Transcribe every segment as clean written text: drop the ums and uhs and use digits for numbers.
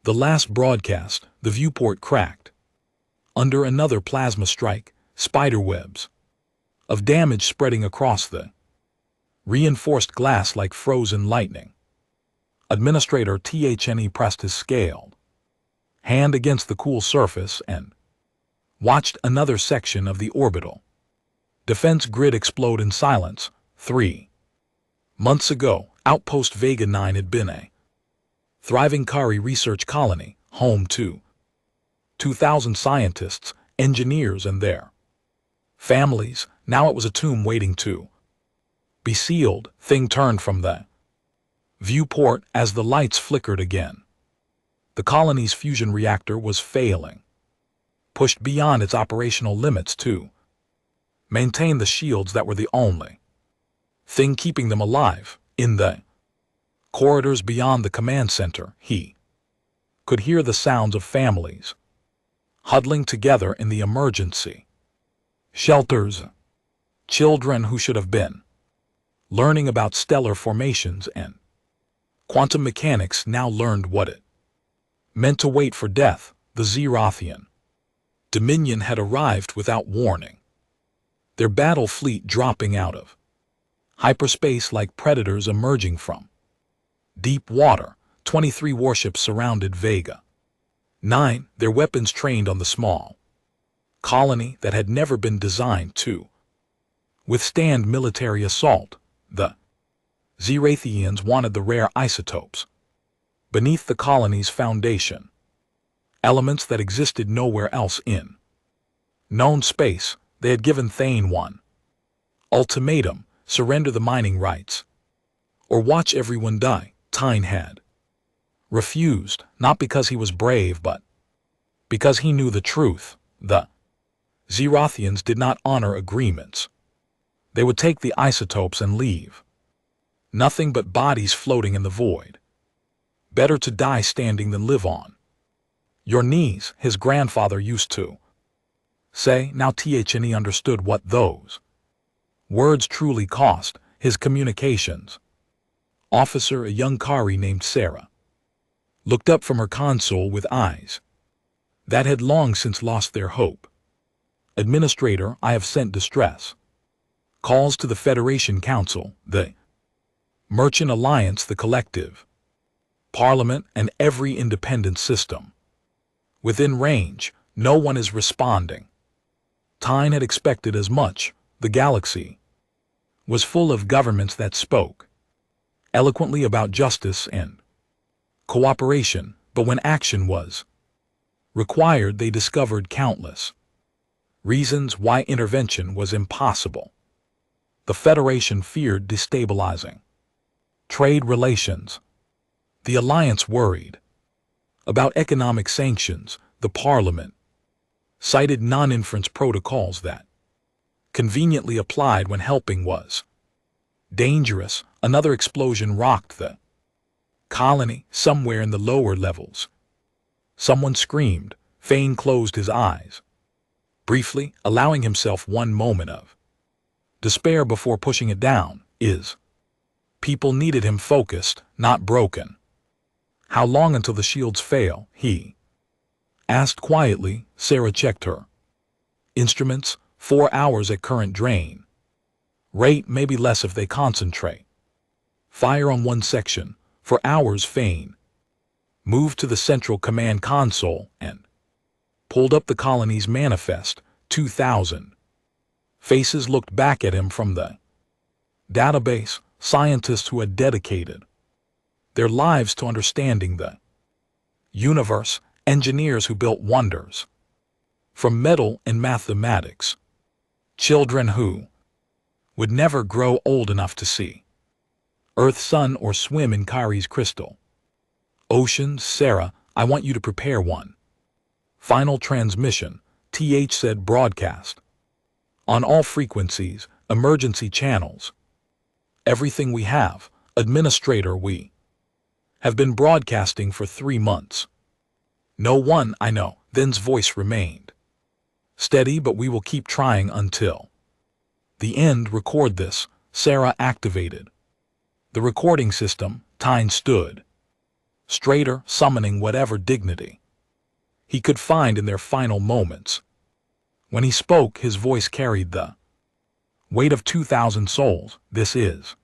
The last broadcast, the viewport cracked. Under another plasma strike, spiderwebs of damage spreading across the reinforced glass like frozen lightning. Administrator THNE pressed his scaled hand against the cool surface and watched another section of the orbital defense grid explode in silence. 3 months ago, Outpost Vega 9 had been a thriving Kari research colony, home to 2,000 scientists, engineers, and their families. Now it was a tomb waiting to be sealed. Thing turned from the viewport as the lights flickered again. The colony's fusion reactor was failing, pushed beyond its operational limits to maintain the shields that were the only thing keeping them alive. In the corridors beyond the command center, he could hear the sounds of families huddling together in the emergency shelters. Children who should have been learning about stellar formations and quantum mechanics now learned what it meant to wait for death. The Xerothian Dominion had arrived without warning, their battle fleet dropping out of hyperspace like predators emerging from deep water. 23 warships surrounded Vega 9, their weapons trained on the small colony that had never been designed to withstand military assault. The Xerathians wanted the rare isotopes beneath the colony's foundation, elements that existed nowhere else in known space. They had given Thane one ultimatum: surrender the mining rights or watch everyone die. Tyne had refused, not because he was brave, but because he knew the truth. The Xerothians did not honor agreements. They would take the isotopes and leave nothing but bodies floating in the void. Better to die standing than live on your knees, his grandfather used to say. Now THNE understood what those words truly cost. His communications officer, a young Kari named Sarah, looked up from her console with eyes that had long since lost their hope. Administrator, I have sent distress calls to the Federation Council, the Merchant Alliance, the Collective, Parliament, and every independent system within range. No one is responding. Tyne had expected as much. The galaxy was full of governments that spoke eloquently about justice and cooperation, but when action was required, they discovered countless reasons why intervention was impossible. The Federation feared destabilizing trade relations. The Alliance worried about economic sanctions. The Parliament cited non-inference protocols that conveniently applied when helping was dangerous. Another explosion rocked the colony. Somewhere in the lower levels, someone screamed. Fane closed his eyes briefly, allowing himself one moment of despair before pushing it down. His people needed him focused, not broken. How long until the shields fail? He asked quietly. Sarah checked her instruments. 4 hours at current drain rate, maybe less if they concentrate. Fire on one section. For hours. Fane moved to the central command console and pulled up the colony's manifest. 2,000 faces looked back at him from the database. Scientists who had dedicated their lives to understanding the universe. Engineers who built wonders from metal and mathematics. Children who would never grow old enough to see Earth, sun, or swim in Kari's crystal oceans. Sarah, I want you to prepare one final transmission. TH said, broadcast on all frequencies, emergency channels, everything we have. Administrator, we have been broadcasting for 3 months. No one, I know. Then's voice remained steady, but we will keep trying until the end. Record this. Sarah activated the recording system. Tyne stood straighter, summoning whatever dignity he could find in their final moments. When he spoke, his voice carried the weight of 2,000 souls. This is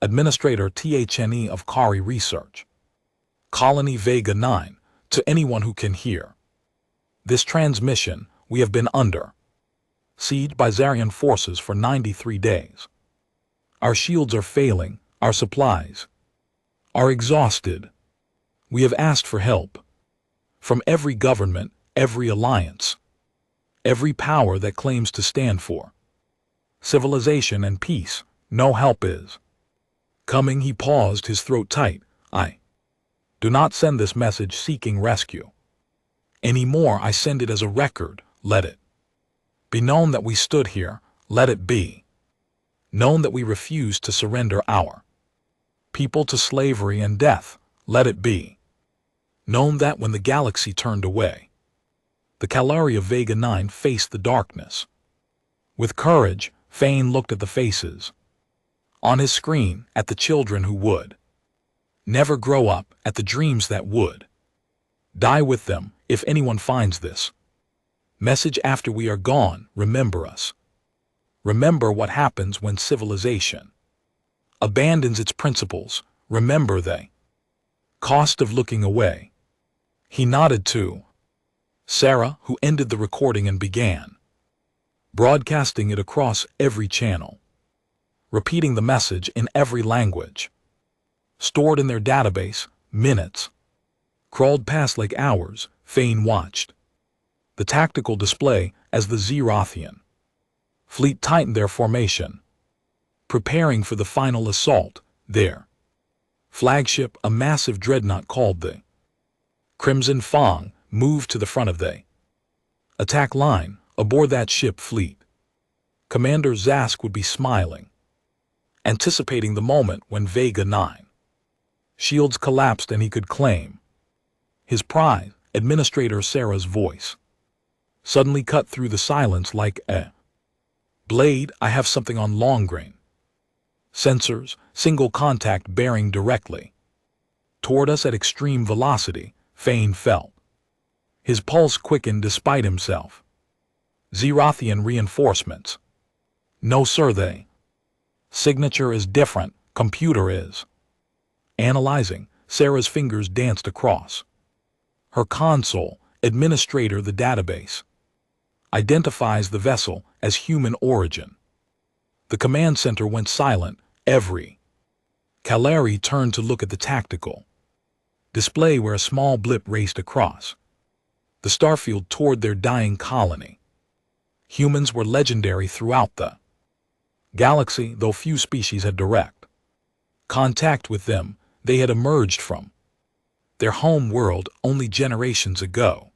Administrator THNE of Kari Research, Colony Vega 9, to anyone who can hear this transmission. We have been under siege by Zarian forces for 93 days. Our shields are failing, our supplies are exhausted. We have asked for help from every government, every alliance, every power that claims to stand for civilization and peace. No help is coming. He paused, his throat tight. I do not send this message seeking rescue anymore. I send it as a record. Let it be known that we stood here. Let it be known that we refused to surrender our people to slavery and death. Let it be known that when the galaxy turned away, the Calari of Vega 9 faced the darkness with courage. Fane looked at the faces on his screen, at the children who would never grow up, at the dreams that would die with them. If anyone finds this message after we are gone, remember us. Remember what happens when civilization abandons its principles. Remember the cost of looking away. He nodded to Sarah, who ended the recording and began broadcasting it across every channel, repeating the message in every language. Stored in their database, minutes crawled past like hours. Fane watched the tactical display as the Zerathian fleet tightened their formation, preparing for the final assault. Their flagship, a massive dreadnought called the Crimson Fang, moved to the front of the attack line. Aboard that ship fleet Commander Zask would be smiling, anticipating the moment when Vega 9 shields collapsed and he could claim his prize. Administrator Sarah's voice suddenly cut through the silence like a blade. I have something on Longgrain. Sensors, single contact bearing directly toward us at extreme velocity. Fane felt his pulse quicken despite himself. Zerathian reinforcements. No sir, they signature is different. Computer is analyzing. Sarah's fingers danced across her console. Administrator, the database identifies the vessel as human origin. The command center went silent. Every Calari turned to look at the tactical display where a small blip raced across the starfield toward their dying colony. Humans were legendary throughout the galaxy, though few species had direct contact with them. They had emerged from their home world only generations ago.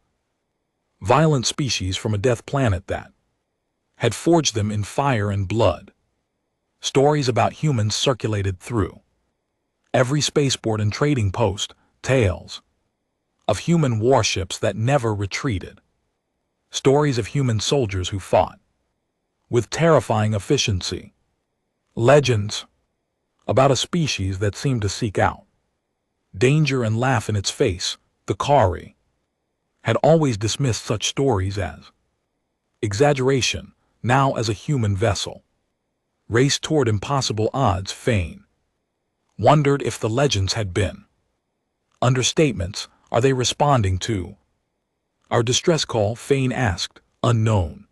Violent species from a death planet that had forged them in fire and blood. Stories about humans circulated through every spaceport and trading post, tales of human warships that never retreated. Stories of human soldiers who fought with terrifying efficiency. Legends about a species that seemed to seek out danger and laugh in its face. The Kari had always dismissed such stories as exaggeration. Now, as a human vessel raced toward impossible odds, Fane wondered if the legends had been understatements. Are they responding to our distress call? Fane asked. Unknown.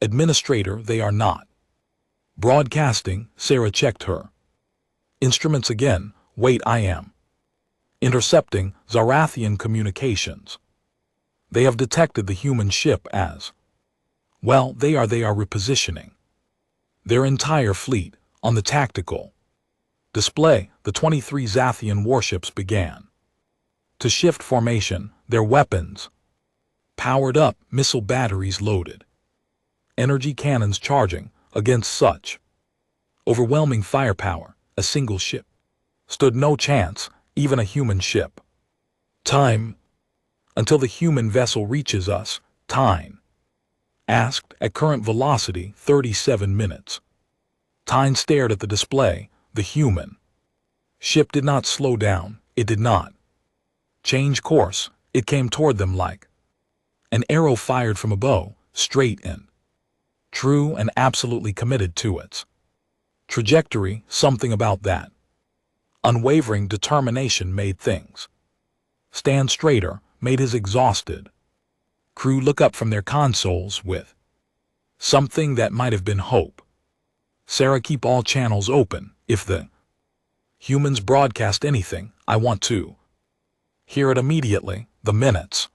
Administrator, they are not broadcasting. Sarah checked her instruments again. Wait, I am intercepting Zarathian communications. They have detected the human ship as well. They are repositioning their entire fleet on the tactical display. The 23 Zathian warships began to shift formation, their weapons powered up, missile batteries loaded, energy cannons charging. Against such overwhelming firepower, a single ship stood no chance, even a human ship. Time until the human vessel reaches us. Tyne asked. At current velocity, 37 minutes. Tyne stared at the display. The human ship did not slow down. It did not change course, it came toward them like an arrow fired from a bow, straight in. True and absolutely committed to its trajectory. Something about that unwavering determination made things stand straighter, made his exhausted crew look up from their consoles with something that might have been hope. Sarah, keep all channels open. If the humans broadcast anything, I want to hear it immediately. The minutes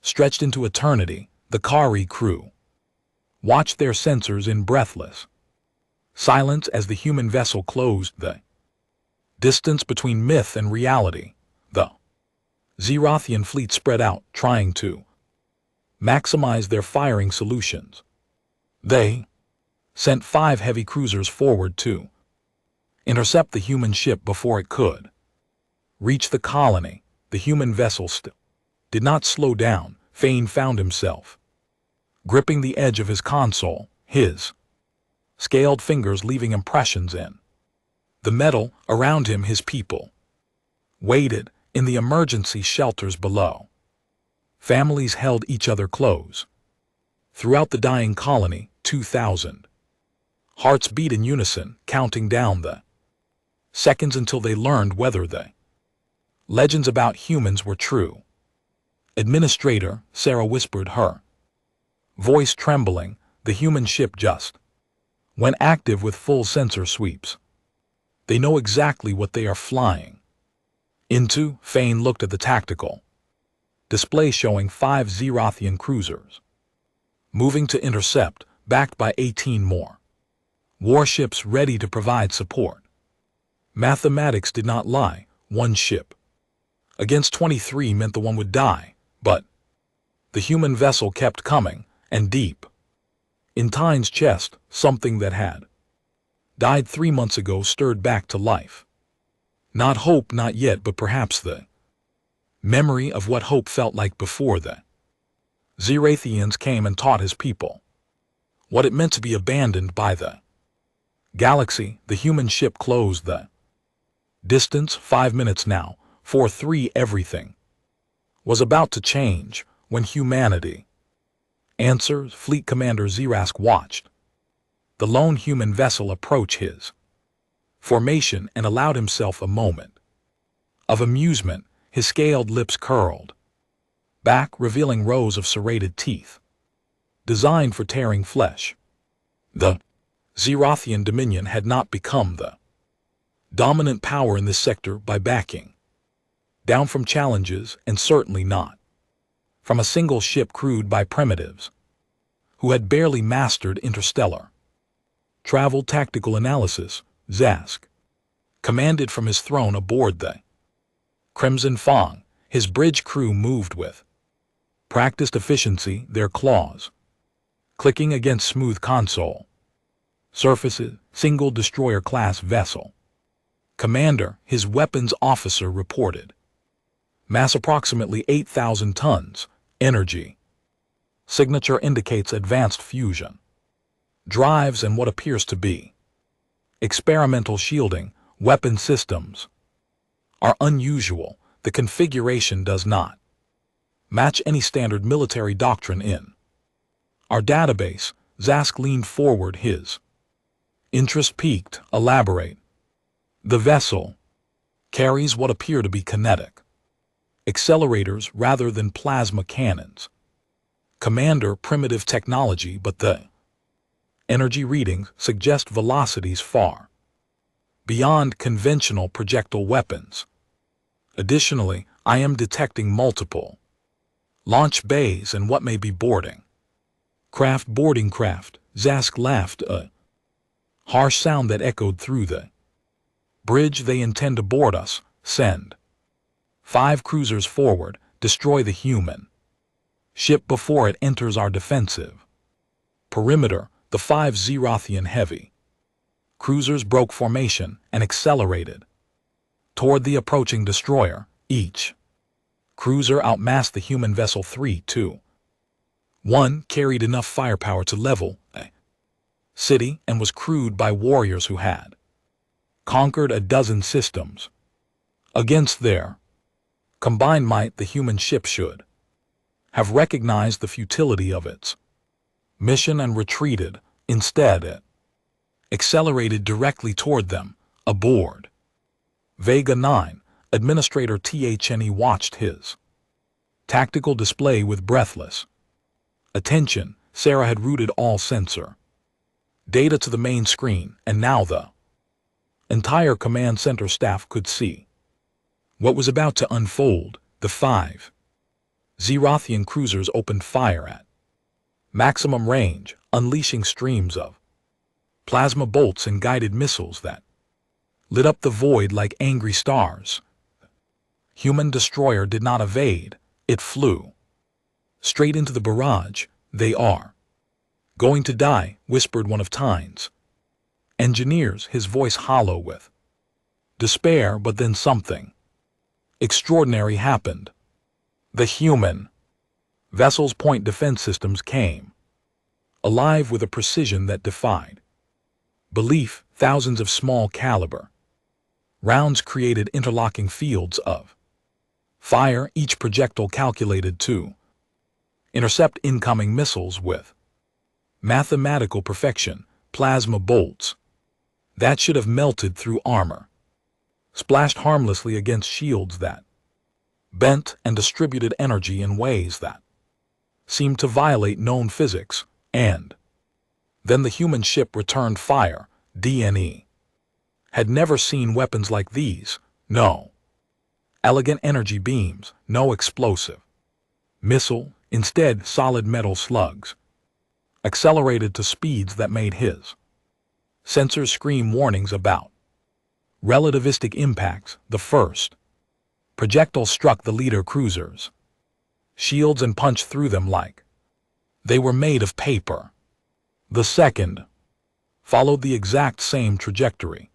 stretched into eternity. The Kari crew watched their sensors in breathless silence as the human vessel closed the distance between myth and reality. The Xerothian fleet spread out, trying to maximize their firing solutions. They sent 5 heavy cruisers forward to intercept the human ship before it could reach the colony. The human vessel still did not slow down. Fane found himself gripping the edge of his console, his scaled fingers leaving impressions in the metal around him. His people waited in the emergency shelters below. Families held each other close. Throughout the dying colony, 2,000 hearts beat in unison, counting down the seconds until they learned whether the legends about humans were true. Administrator, Sarah whispered, her voice trembling, the human ship just went active with full sensor sweeps. They know exactly what they are flying into. Fane looked at the tactical display showing 5 Xerothian cruisers moving to intercept, backed by 18 more warships ready to provide support. Mathematics did not lie. 1 ship against 23 meant the one would die, but the human vessel kept coming, and deep in Tyne's chest, something that had died 3 months ago stirred back to life. Not hope, not yet, but perhaps the memory of what hope felt like before the Xerothians came and taught his people what it meant to be abandoned by the galaxy. The human ship closed the distance. 5 minutes now. 4-3. Everything was about to change when humanity answers. Fleet Commander Xerask watched the lone human vessel approach his formation and allowed himself a moment of amusement. His scaled lips curled back, revealing rows of serrated teeth designed for tearing flesh. The Xerothian Dominion had not become the dominant power in this sector by backing down from challenges, and certainly not from a single ship crewed by primitives who had barely mastered interstellar travel. Tactical analysis, Zask commanded from his throne aboard the Crimson Fong. His bridge crew moved with practiced efficiency, their claws clicking against smooth console surfaces. Single destroyer-class vessel. Commander, his weapons officer reported. Mass approximately 8,000 tons. Energy signature indicates advanced fusion drives and what appears to be experimental shielding. Weapon systems are unusual. The configuration does not match any standard military doctrine in our database. Zask leaned forward, his interest piqued. Elaborate. The vessel carries what appear to be kinetic accelerators rather than plasma cannons. Commander, primitive technology, but the energy readings suggest velocities far beyond conventional projectile weapons. Additionally, I am detecting multiple launch bays and what may be boarding craft. Zask laughed, a harsh sound that echoed through the bridge. They intend to board us. Send 5 cruisers forward. Destroy the human ship before it enters our defensive perimeter. The 5 Xerothian heavy cruisers broke formation and accelerated toward the approaching destroyer. Each cruiser outmassed the human vessel 3-2. One carried enough firepower to level a city and was crewed by warriors who had conquered a dozen systems. Against their Combined might, the human ship should have recognized the futility of its mission and retreated. Instead, it accelerated directly toward them, aboard. Vega 9, Administrator THNE watched his tactical display with breathless attention. Sarah had routed all sensor data to the main screen, and now the entire command center staff could see what was about to unfold. The 5 Xerothian cruisers opened fire at maximum range, unleashing streams of plasma bolts and guided missiles that lit up the void like angry stars. Human destroyer did not evade, it flew straight into the barrage. "They are going to die," whispered one of Tyne's engineers, his voice hollow with despair. But then something extraordinary happened. The human vessel's point defense systems came alive with a precision that defied belief. Thousands of small caliber rounds created interlocking fields of fire, each projectile calculated to intercept incoming missiles with mathematical perfection. Plasma bolts that should have melted through armor splashed harmlessly against shields that bent and distributed energy in ways that seemed to violate known physics. And then the human ship returned fire. DNE had never seen weapons like these. No elegant energy beams, no explosive missile, instead solid metal slugs, accelerated to speeds that made his sensors scream warnings about relativistic impacts. The first projectile struck the leader cruisers' shields and punched through them like they were made of paper. The second followed the exact same trajectory,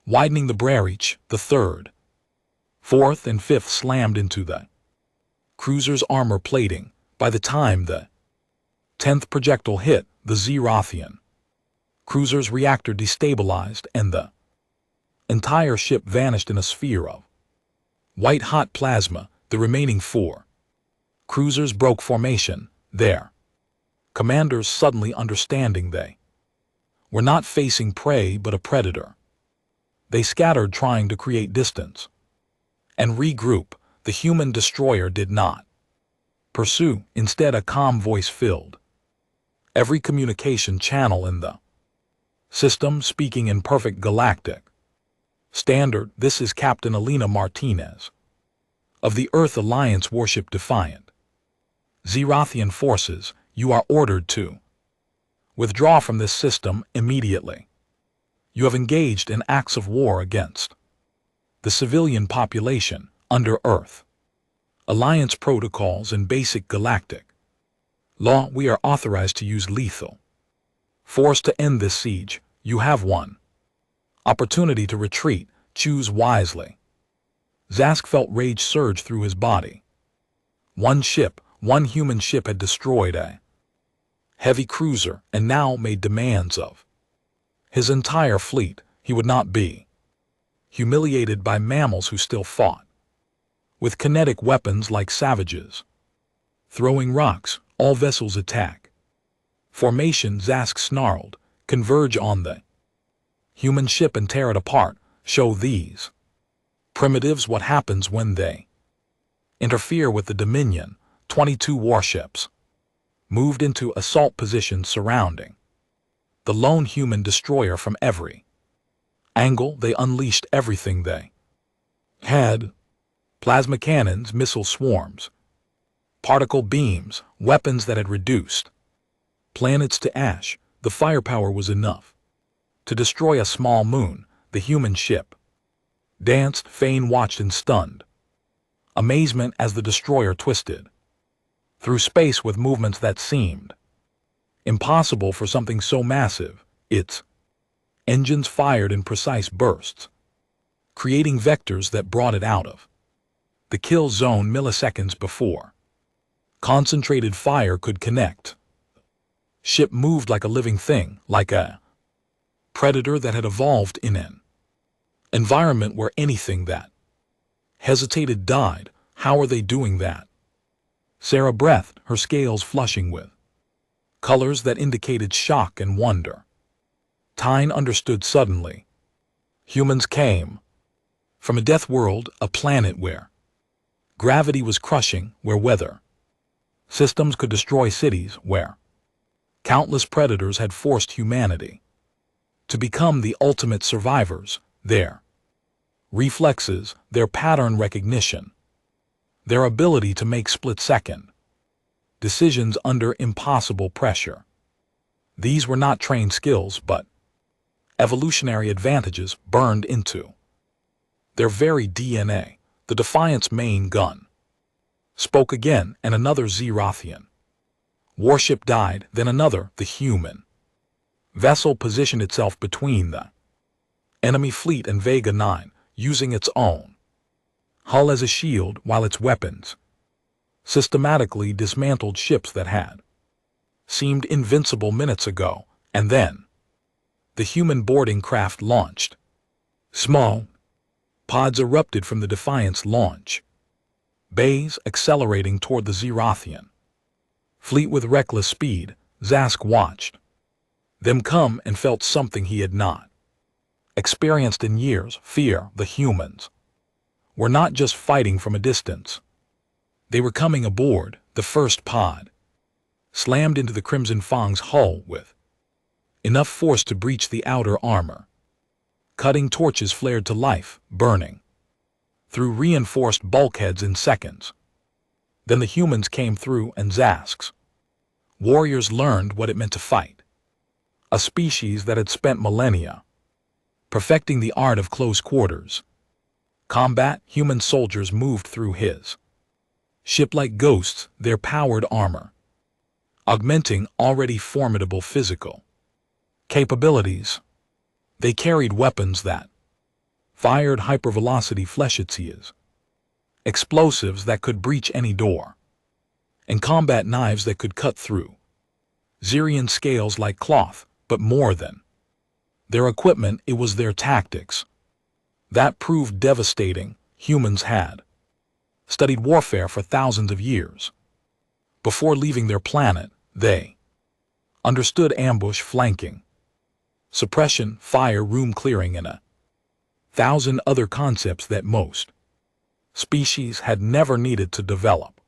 widening the breach. The third, fourth, and fifth slammed into the cruiser's armor plating. By the time the 10th projectile hit, the Xerothian cruiser's reactor destabilized and the entire ship vanished in a sphere of white-hot plasma. The remaining 4 cruisers broke formation, their commanders suddenly understanding they were not facing prey but a predator. They scattered, trying to create distance and regroup. The human destroyer did not pursue. Instead, a calm voice filled every communication channel in the system, speaking in perfect galactic standard. "This is Captain Elena Martinez of the Earth Alliance Warship Defiant. Xerothian forces, you are ordered to withdraw from this system immediately. You have engaged in acts of war against the civilian population under Earth Alliance protocols and basic galactic law. We are authorized to use lethal force to end this siege. You have one opportunity to retreat. Choose wisely." Zask felt rage surge through his body. One ship, one human ship, had destroyed a heavy cruiser and now made demands of his entire fleet. He would not be humiliated by mammals who still fought with kinetic weapons like savages. Throwing rocks, all vessels attack. Formation, Zask snarled. Converge on the human ship and tear it apart. Show these primitives what happens when they interfere with the Dominion. 22 warships moved into assault positions surrounding the lone human destroyer from every angle. They unleashed everything they had: plasma cannons, missile swarms, particle beams, weapons that had reduced planets to ash. The firepower was enough to destroy a small moon. The human ship danced. Fane watched in stunned amazement as the destroyer twisted through space with movements that seemed impossible for something so massive. Its engines fired in precise bursts, creating vectors that brought it out of the kill zone milliseconds before concentrated fire could connect. Ship moved like a living thing, like a predator that had evolved in an environment where anything that hesitated died. How are they doing that? Sarah breathed, her scales flushing with colors that indicated shock and wonder. Tyne understood suddenly. Humans came from a death world, a planet where gravity was crushing, where weather systems could destroy cities, where countless predators had forced humanity to become the ultimate survivors. Their reflexes, their pattern recognition, their ability to make split-second decisions under impossible pressure. These were not trained skills, but evolutionary advantages burned into their very DNA. The Defiant's main gun spoke again, and another Xerothian warship died, then another. The human vessel positioned itself between the enemy fleet and Vega 9, using its own hull as a shield while its weapons systematically dismantled ships that had seemed invincible minutes ago. And then the human boarding craft launched. Small pods erupted from the Defiant's launch bays, accelerating toward the Xerothian fleet with reckless speed. Zask watched them come and felt something he had not experienced in years. Fear. The humans were not just fighting from a distance. They were coming aboard. The first pod slammed into the Crimson Fang's hull with enough force to breach the outer armor. Cutting torches flared to life, burning through reinforced bulkheads in seconds. Then the humans came through, and Zask's warriors learned what it meant to fight. A species that had spent millennia perfecting the art of close quarters combat. Human soldiers moved through his ship like ghosts, their powered armor augmenting already formidable physical capabilities. They carried weapons that fired hypervelocity flechetiers, explosives that could breach any door, and combat knives that could cut through Xerian scales like cloth. But more than their equipment, it was their tactics that proved devastating. Humans had studied warfare for thousands of years. Before leaving their planet, they understood ambush, flanking, suppression, fire, room clearing, and 1,000 other concepts that most species had never needed to develop.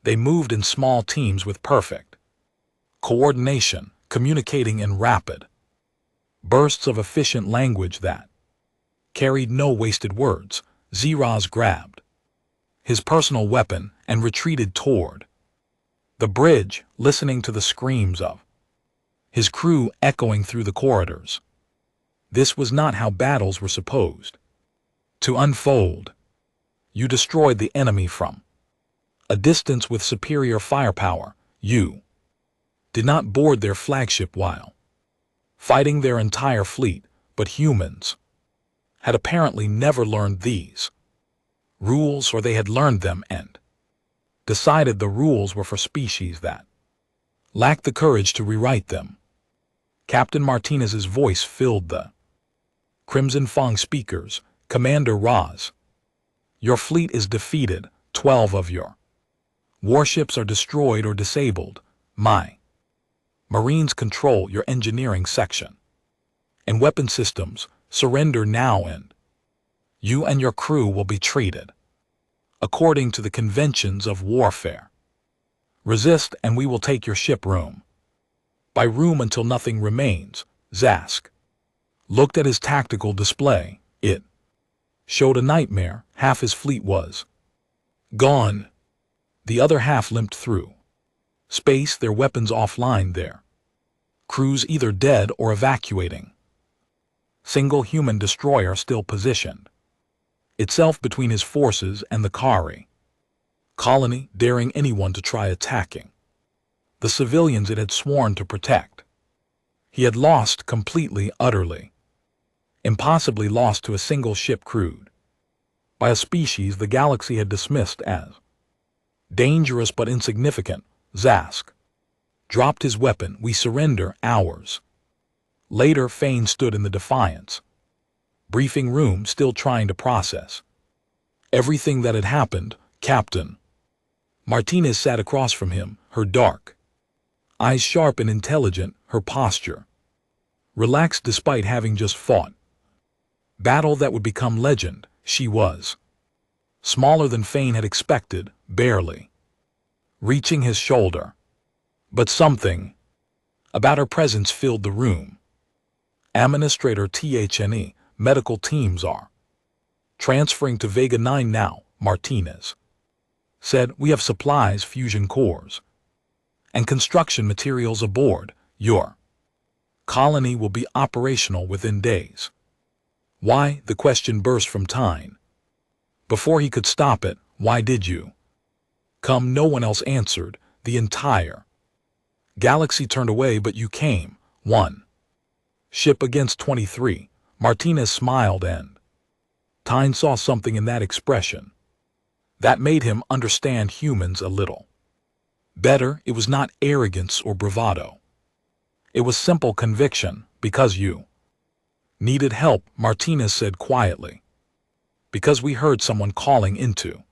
They moved in small teams with perfect coordination, communicating in rapid bursts of efficient language that carried no wasted words. Xeroz grabbed his personal weapon and retreated toward the bridge, listening to the screams of his crew echoing through the corridors. This was not how battles were supposed to unfold. You destroyed the enemy from a distance with superior firepower. You did not board their flagship while fighting their entire fleet. But humans had apparently never learned these rules, or they had learned them and decided the rules were for species that lacked the courage to rewrite them. Captain Martinez's voice filled the Crimson Fang speakers. Commander Raz, your fleet is defeated. 12 of your warships are destroyed or disabled. My Marines control your engineering section and weapon systems. Surrender now, and you and your crew will be treated according to the conventions of warfare. Resist, and we will take your ship room by room until nothing remains. Zask looked at his tactical display. It showed a nightmare. Half his fleet was gone. The other half limped through space, their weapons offline, their crews either dead or evacuating. Single human destroyer still positioned itself between his forces and the Kari colony, daring anyone to try attacking the civilians it had sworn to protect. He had lost completely, utterly, impossibly lost to a single ship crewed by a species the galaxy had dismissed as dangerous but insignificant. Zask dropped his weapon. We surrender. Hours later, Fane stood in the Defiant's briefing room, still trying to process everything that had happened. Captain. Martinez sat across from him, her dark eyes sharp and intelligent, her posture relaxed despite having just fought. Battle that would become legend. She was smaller than Fane had expected, barely reaching his shoulder. But something about her presence filled the room. Administrator THNE, medical teams are transferring to Vega 9 now, Martinez said. We have supplies, fusion cores, and construction materials aboard. Your colony will be operational within days. Why? The question burst from Tyne. Before he could stop it, why did you come? No one else answered. The entire galaxy turned away, but you came. One ship against 23. Martinez smiled, and Tyne saw something in that expression that made him understand humans a little better. It was not arrogance or bravado. It was simple conviction. Because you needed help, Martinez said quietly. Because we heard someone calling into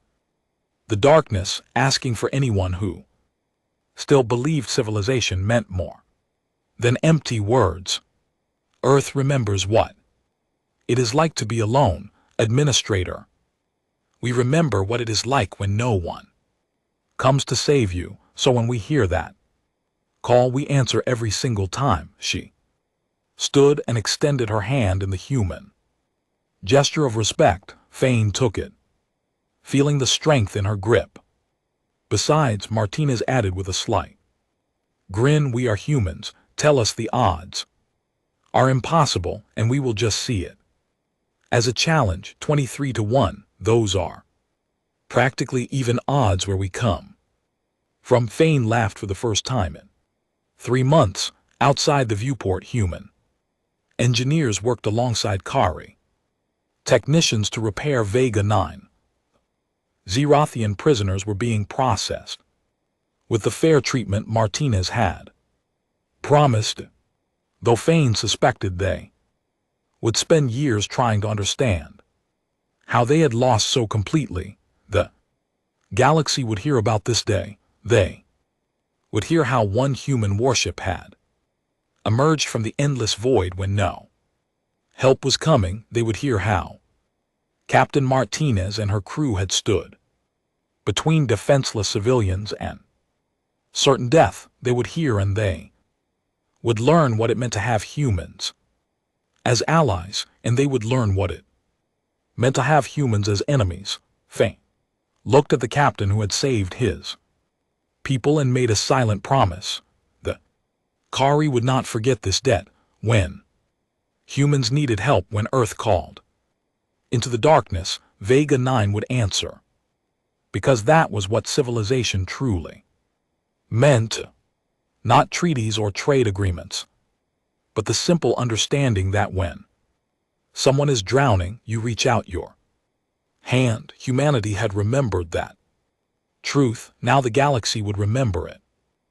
the darkness, asking for anyone who still believed civilization meant more than empty words. Earth remembers what it is like to be alone, Administrator. We remember what it is like when no one comes to save you, so when we hear that call, we answer every single time. She stood and extended her hand in the human gesture of respect. Fane took it, feeling the strength in her grip. Besides, Martinez added with a slight grin, we are humans. Tell us the odds are impossible, and we will just see it as a challenge. 23-1, those are practically even odds where we come from. Fane laughed for the first time in 3 months. Outside the viewport, human engineers worked alongside Kari technicians to repair Vega 9. Xerothian prisoners were being processed with the fair treatment Martinez had promised, though Fane suspected they would spend years trying to understand how they had lost so completely. The galaxy would hear about this day. They would hear how one human warship had emerged from the endless void when no help was coming. They would hear how Captain Martinez and her crew had stood between defenseless civilians and certain death. They would hear, and they would learn what it meant to have humans as allies, and they would learn what it meant to have humans as enemies. Fane looked at the captain who had saved his people and made a silent promise. The Kari would not forget this debt when humans needed help. When Earth called into the darkness, Vega 9 would answer, because that was what civilization truly meant. Not treaties or trade agreements, but the simple understanding that when someone is drowning, you reach out your hand. Humanity had remembered that truth. Now the galaxy would remember it.